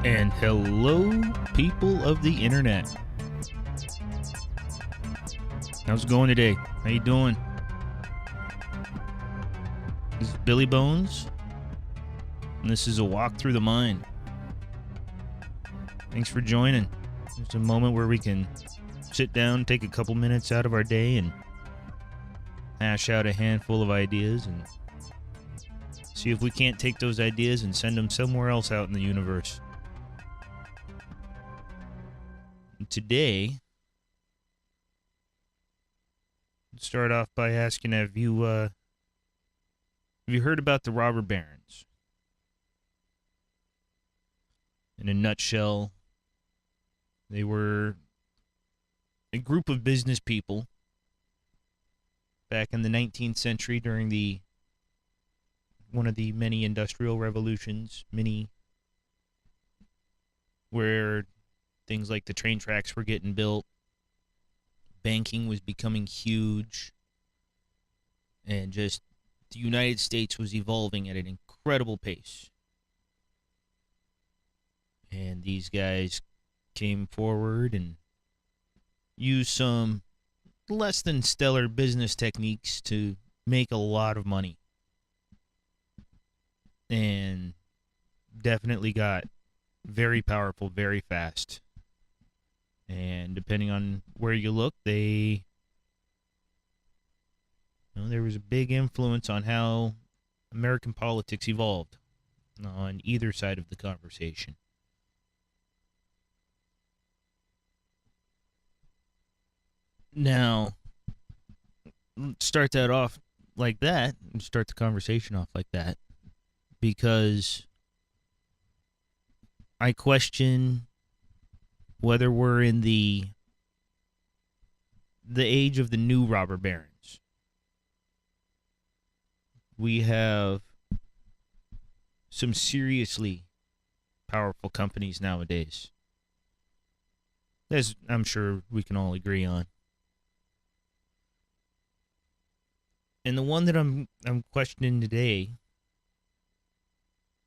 And hello, people of the internet. How's it going today? How you doing? This is Billy Bones, and this is a walk through the mind. Thanks for joining. It's a moment where we can sit down, take a couple minutes out of our day, and hash out a handful of ideas and see if we can't take those ideas and send them somewhere else out in the universe. And today, let's start off by asking, have you heard about the robber barons? In a nutshell, they were a group of business people back in the 19th century during one of the many industrial revolutions, where things like the train tracks were getting built, banking was becoming huge, and just the United States was evolving at an incredible pace. And these guys came forward and used some less than stellar business techniques to make a lot of money. And definitely got very powerful very fast. And depending on where you look, there was a big influence on how American politics evolved on either side of the conversation. Now, start that off like that, and start the conversation off like that, because I question whether we're in the age of the new robber barons. We have some seriously powerful companies nowadays, as I'm sure we can all agree on. And the one that I'm questioning today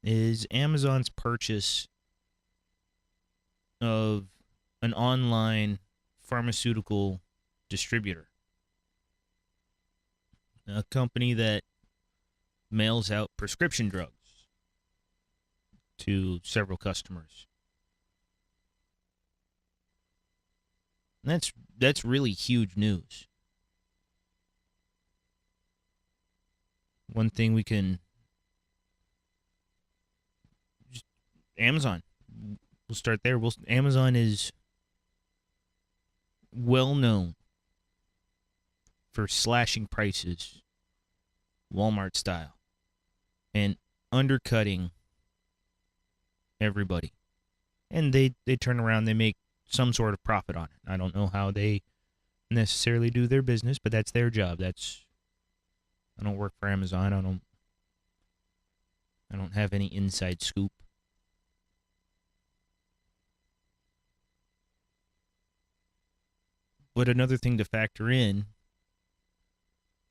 is Amazon's purchase of an online pharmaceutical distributor, a company that mails out prescription drugs to several customers. That's really huge news. One thing we can... Amazon. We'll start there. Amazon is well known for slashing prices, Walmart style, and undercutting everybody. And they turn around, they make some sort of profit on it. I don't know how they necessarily do their business, but that's their job. I don't work for Amazon. I don't have any inside scoop. But another thing to factor in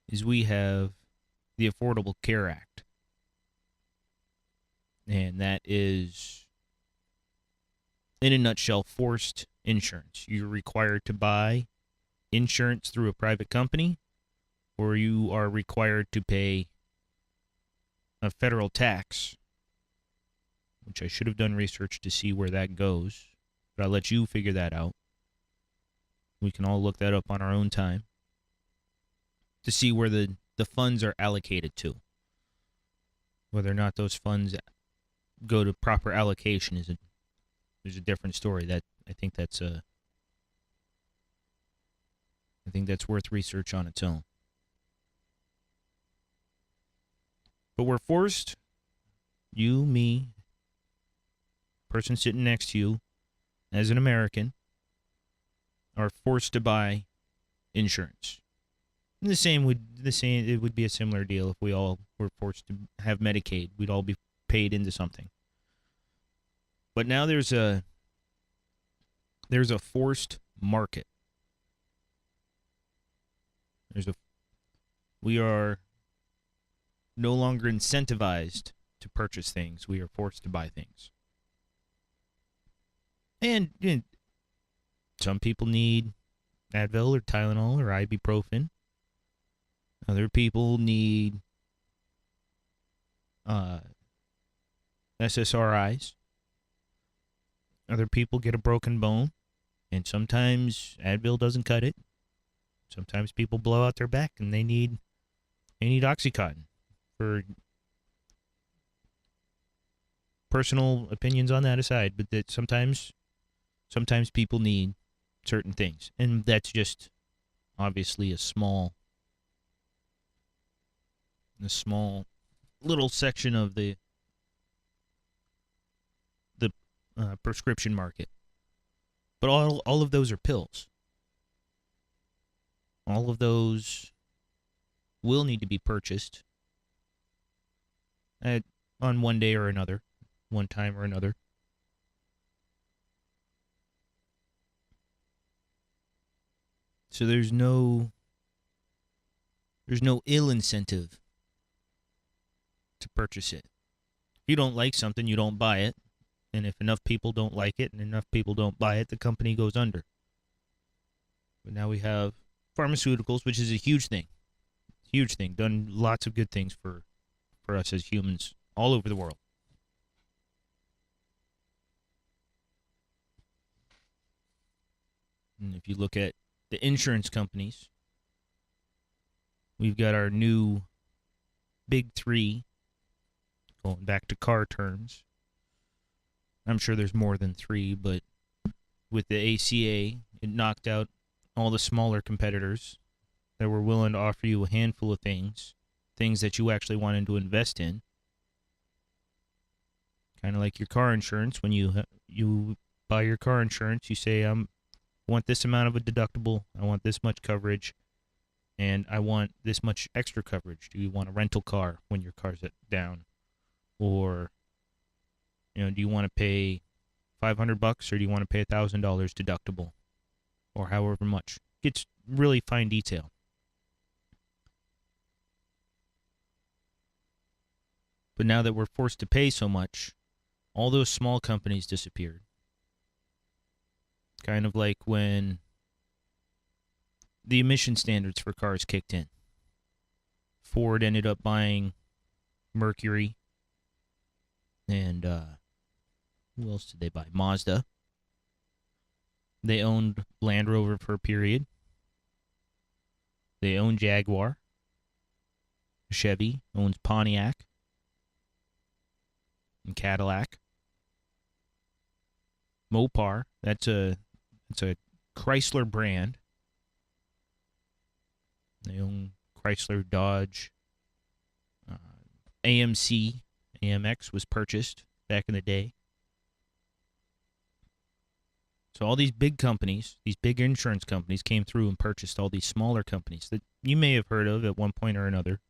is we have the Affordable Care Act. And that is, in a nutshell, forced insurance. You're required to buy insurance through a private company, or you are required to pay a federal tax, which I should have done research to see where that goes, but I'll let you figure that out. We can all look that up on our own time to see where the funds are allocated to. Whether or not those funds go to proper allocation is a different story. I think that's worth research on its own. But we're forced, you, me, person sitting next to you, as an American, are forced to buy insurance. And it would be a similar deal if we all were forced to have Medicaid. We'd all be paid into something. But now there's a forced market. We no longer incentivized to purchase things. We are forced to buy things. And some people need Advil or Tylenol or ibuprofen. Other people need SSRIs. Other people get a broken bone, and sometimes Advil doesn't cut it. Sometimes people blow out their back and they need Oxycontin. For personal opinions on that aside, but that sometimes people need certain things, and that's just obviously a small little section of the prescription market. But all of those are pills. All of those will need to be purchased on one day or another, one time or another. So there's no ill incentive to purchase it. If you don't like something, you don't buy it. And if enough people don't like it and enough people don't buy it, the company goes under. But now we have pharmaceuticals, which is a huge thing. Huge thing. Done lots of good things for us as humans all over the world. And if you look at the insurance companies, we've got our new big three, going back to car terms. I'm sure there's more than three, but with the ACA, it knocked out all the smaller competitors that were willing to offer you a handful of things that you actually wanted to invest in. Kind of like your car insurance. When you buy your car insurance, you say, I want this amount of a deductible, I want this much coverage, and I want this much extra coverage. Do you want a rental car when your car's down? Or, do you want to pay $500 or do you want to pay $1,000 deductible? Or however much. It's really fine detail. But now that we're forced to pay so much, all those small companies disappeared. Kind of like when the emission standards for cars kicked in. Ford ended up buying Mercury. And who else did they buy? Mazda. They owned Land Rover for a period. They own Jaguar. Chevy owns Pontiac and Cadillac. Mopar, that's a Chrysler brand. They own Chrysler, Dodge. AMX was purchased back in the day. So all these big companies, these big insurance companies, came through and purchased all these smaller companies that you may have heard of at one point or another.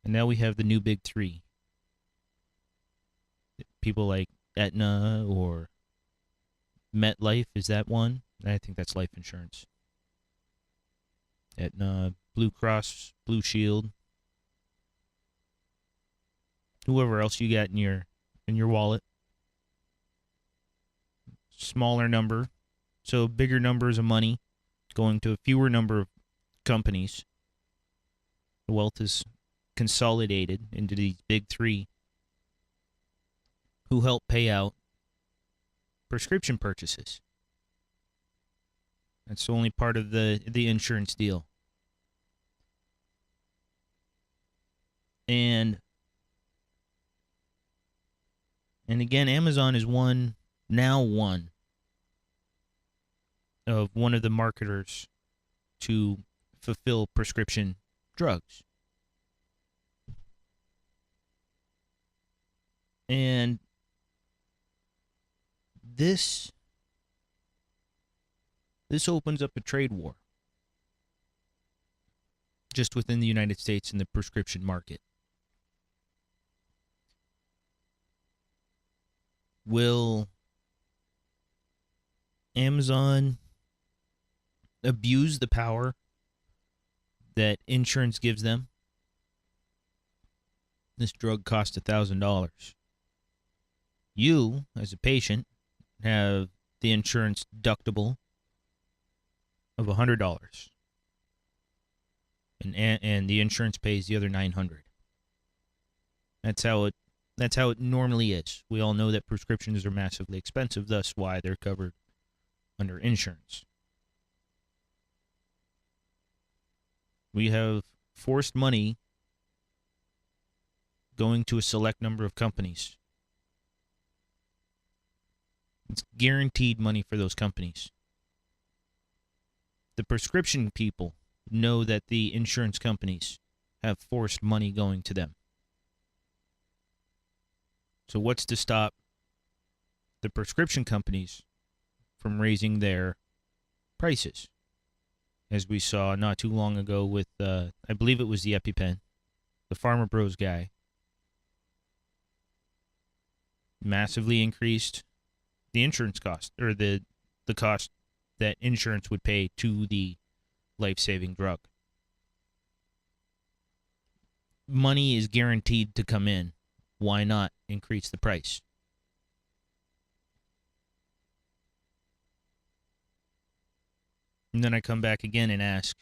And now we have the new big three. People like Aetna or MetLife, is that one? I think that's life insurance. Aetna, Blue Cross, Blue Shield. Whoever else you got in your wallet. Smaller number, so bigger numbers of money going to a fewer number of companies. The wealth is consolidated into these big three who help pay out prescription purchases. That's only part of the insurance deal. And again, Amazon is one of one of the marketers to fulfill prescription drugs. And this opens up a trade war just within the United States in the prescription market. Will Amazon abuse the power that insurance gives them This drug costs $1,000. You, as a patient, have the insurance deductible of $100, and the insurance pays the other $900. That's how it normally is. We all know that prescriptions are massively expensive, thus why they're covered under insurance. We have forced money going to a select number of companies. It's guaranteed money for those companies. The prescription people know that the insurance companies have forced money going to them. So what's to stop the prescription companies from raising their prices? As we saw not too long ago with, I believe it was the EpiPen, the Pharma Bros guy, massively increased the insurance cost, or the cost that insurance would pay to the life-saving drug. Money is guaranteed to come in. Why not increase the price? And then I come back again and ask,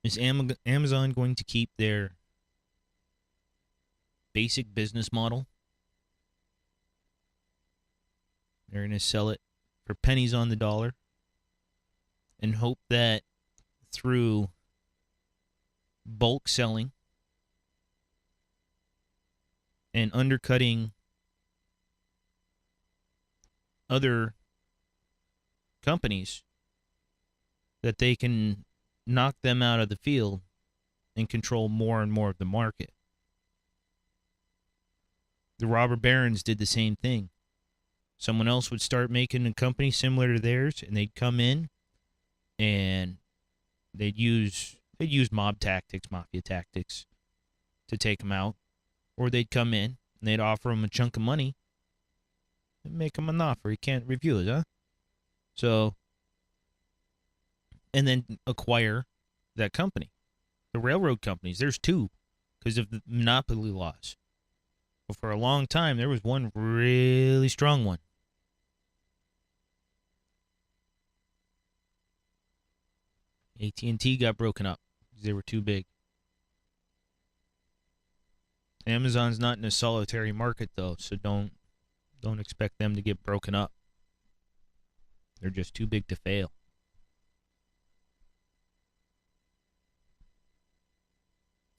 is Amazon going to keep their basic business model? They're going to sell it for pennies on the dollar and hope that through bulk selling and undercutting other companies that they can knock them out of the field and control more and more of the market. The robber barons did the same thing. Someone else would start making a company similar to theirs, and they'd come in and they'd use mafia tactics to take them out. Or they'd come in and they'd offer them a chunk of money and make them an offer. You can't refuse, huh? So, and then acquire that company. The railroad companies, there's two because of the monopoly laws. But for a long time, there was one really strong one. AT&T got broken up because they were too big. Amazon's not in a solitary market, though, so don't expect them to get broken up. They're just too big to fail.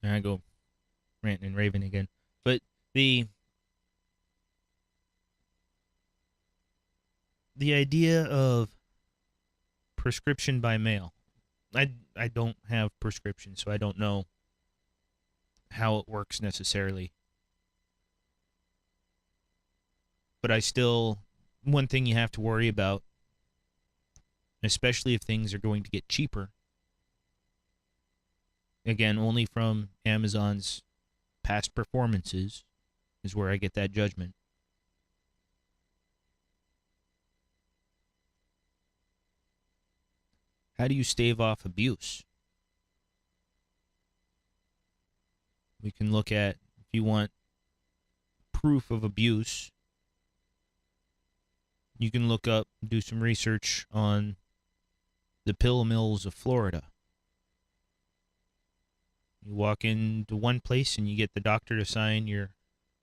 And I go ranting and raving again. But the idea of prescription by mail, I don't have prescription, so I don't know how it works necessarily. But one thing you have to worry about, especially if things are going to get cheaper, again, only from Amazon's past performances is where I get that judgment. How do you stave off abuse? We can look at, if you want proof of abuse, you can look up, do some research on the pill mills of Florida. You walk into one place and you get the doctor to sign your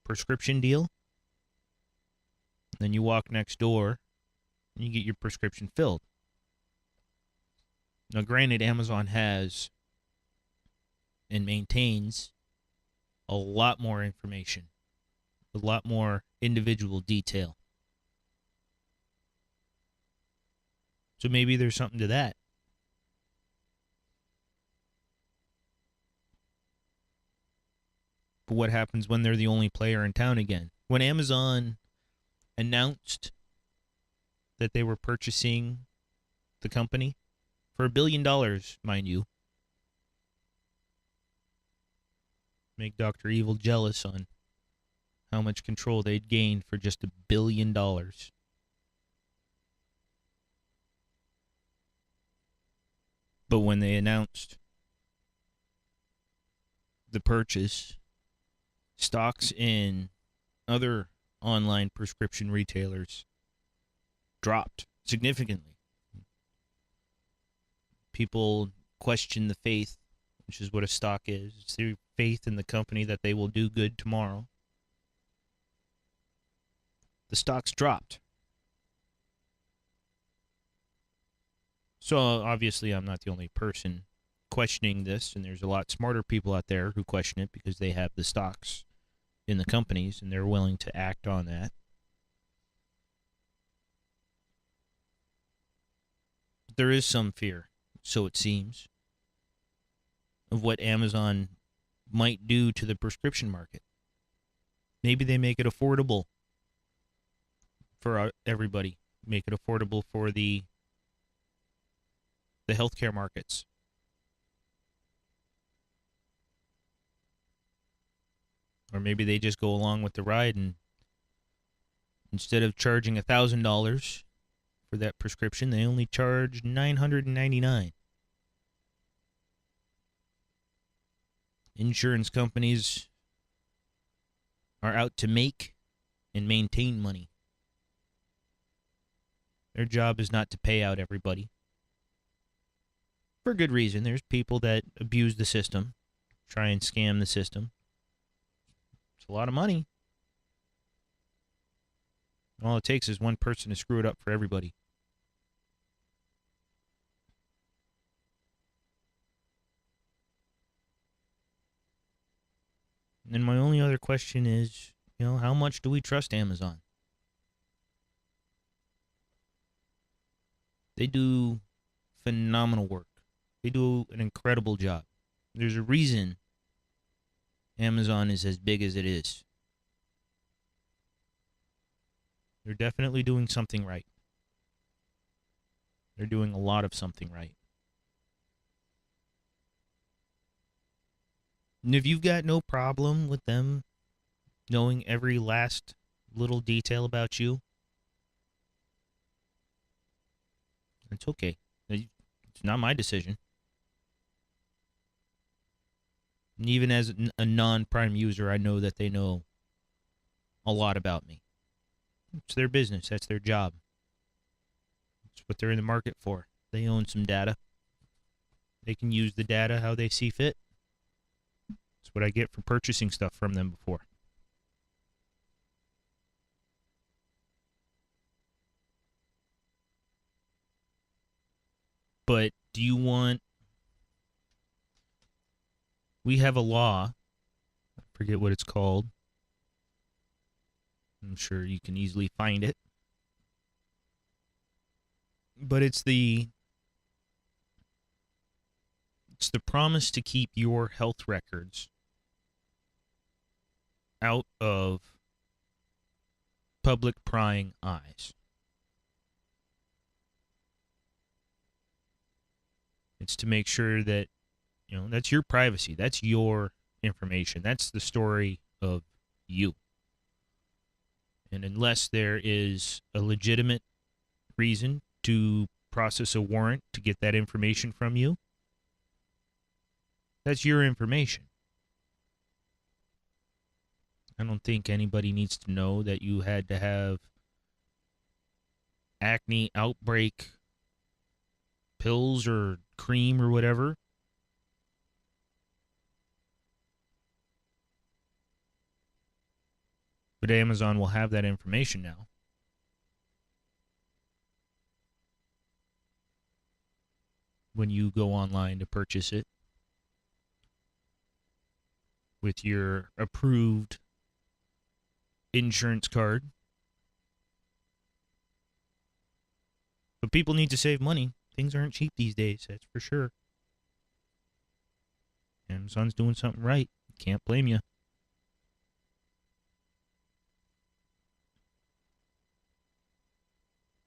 prescription deal. Then you walk next door and you get your prescription filled. Now, granted, Amazon has and maintains a lot more information, a lot more individual detail. So maybe there's something to that. But what happens when they're the only player in town again? When Amazon announced that they were purchasing the company for $1 billion, mind you, make Dr. Evil jealous on how much control they'd gained for just $1 billion. But when they announced the purchase, stocks in other online prescription retailers dropped significantly. People question the faith, which is what a stock is. It's their faith in the company that they will do good tomorrow. The stocks dropped. So obviously I'm not the only person questioning this, and there's a lot smarter people out there who question it because they have the stocks in the companies and they're willing to act on that. There is some fear, so it seems, of what Amazon might do to the prescription market. Maybe they make it affordable for everybody, make it affordable for the healthcare markets. Or maybe they just go along with the ride and instead of charging $1,000 for that prescription, they only charge $999. Insurance companies are out to make and maintain money. Their job is not to pay out everybody. For good reason. There's people that abuse the system, try and scam the system. It's a lot of money. All it takes is one person to screw it up for everybody. And then my only other question is, how much do we trust Amazon? They do phenomenal work. They do an incredible job. There's a reason Amazon is as big as it is. They're definitely doing something right. They're doing a lot of something right. And if you've got no problem with them knowing every last little detail about you, it's okay. It's not my decision. And even as a non-Prime user, I know that they know a lot about me. It's their business. That's their job. It's what they're in the market for. They own some data. They can use the data how they see fit. That's what I get for purchasing stuff from them before. But do you want... We have a law. I forget what it's called. I'm sure you can easily find it. But it's the promise to keep your health records out of public prying eyes. It's to make sure that, that's your privacy. That's your information. That's the story of you. And unless there is a legitimate reason to process a warrant to get that information from you, that's your information. I don't think anybody needs to know that you had to have acne outbreak pills or cream or whatever. But Amazon will have that information now. When you go online to purchase it with your approved insurance card. But people need to save money. Things aren't cheap these days, that's for sure. Amazon's doing something right. Can't blame you.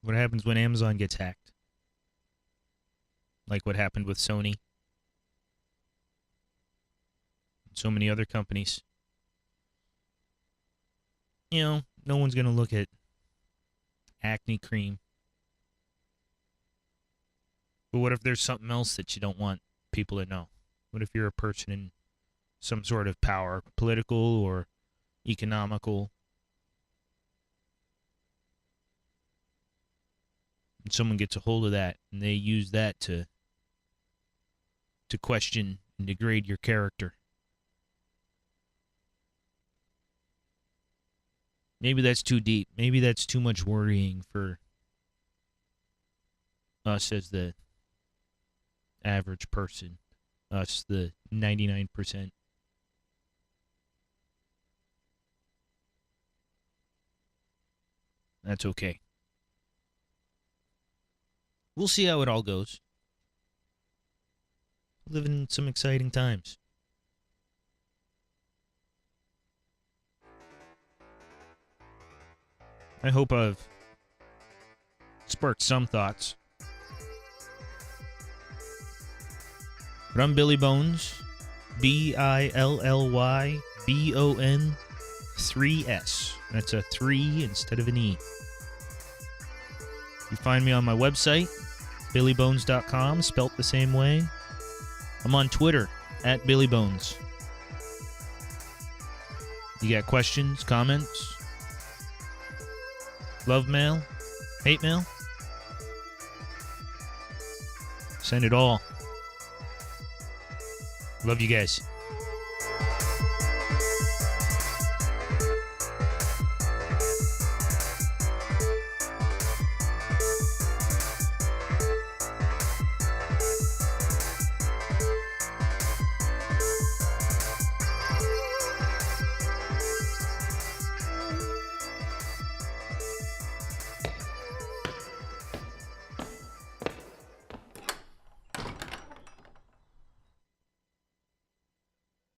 What happens when Amazon gets hacked? Like what happened with Sony. And so many other companies. No one's going to look at acne cream. But what if there's something else that you don't want people to know? What if you're a person in some sort of power, political or economical. And someone gets a hold of that, and they use that to question and degrade your character. Maybe that's too deep. Maybe that's too much worrying for us as the average person, us the 99%. That's okay. We'll see how it all goes. Living in some exciting times. I hope I've sparked some thoughts. But I'm Billy Bones. BILLYBON 3S. That's a 3 instead of an E. You find me on my website, billybones.com, spelt the same way. I'm on Twitter, @BillyBones. You got questions, comments, love mail, hate mail? Send it all. Love you guys.